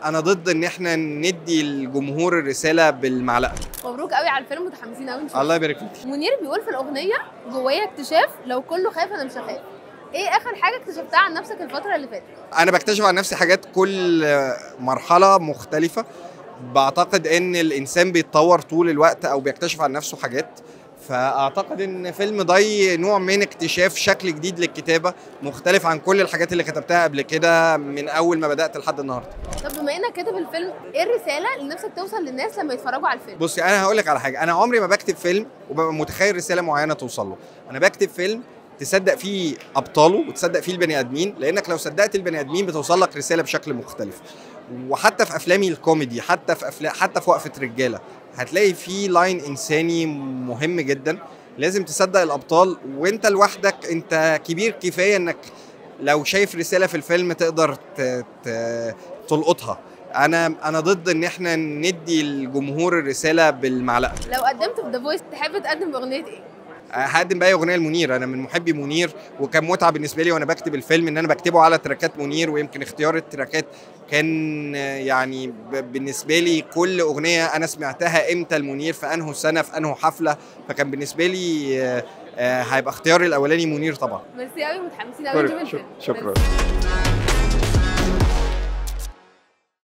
انا ضد ان احنا ندي الجمهور الرساله بالمعلقه. مبروك قوي على الفيلم، متحمسين قوي نشوفه. الله يبارك فيك. منير بيقول في الاغنيه جوايا اكتشاف، لو كله خاف انا مش هخاف. ايه اخر حاجه اكتشفتها عن نفسك الفتره اللي فاتت؟ انا بكتشف عن نفسي حاجات كل مرحله مختلفه. بعتقد ان الانسان بيتطور طول الوقت او بيكتشف عن نفسه حاجات. فاعتقد ان فيلم ضي نوع من اكتشاف شكل جديد للكتابه مختلف عن كل الحاجات اللي كتبتها قبل كده من اول ما بدات لحد النهارده. طب بما انك كاتب الفيلم، ايه الرساله اللي نفسك توصل للناس لما يتفرجوا على الفيلم؟ بصي، انا هقول لك على حاجه. انا عمري ما بكتب فيلم وببقى متخيل رساله معينه توصل له. انا بكتب فيلم تصدق فيه ابطاله وتصدق فيه البني ادمين، لانك لو صدقت البني ادمين بتوصل لك رساله بشكل مختلف. وحتى في افلامي الكوميدي، حتى في وقفه رجاله، هتلاقي فيه لاين انساني مهم جدا. لازم تصدق الابطال، وانت لوحدك انت كبير كفايه انك لو شايف رساله في الفيلم تقدر تلقطها. انا ضد ان احنا ندي الجمهور الرساله بالمعلقه. لو قدمت في ذا فويس تحب تقدم باغنيه ايه؟ هقدم بقى اغنيه لمنير. انا من محبي منير، وكان متعه بالنسبه لي وانا بكتب الفيلم ان انا بكتبه على تراكات منير. ويمكن اختيار التراكات كان يعني بالنسبه لي كل اغنيه انا سمعتها امتى لمنير في انه سنه في انه حفله، فكان بالنسبه لي هيبقى اختياري الاولاني منير طبعا. ميرسي قوي، متحمسين قوي نشوف الفيلم. شكرا.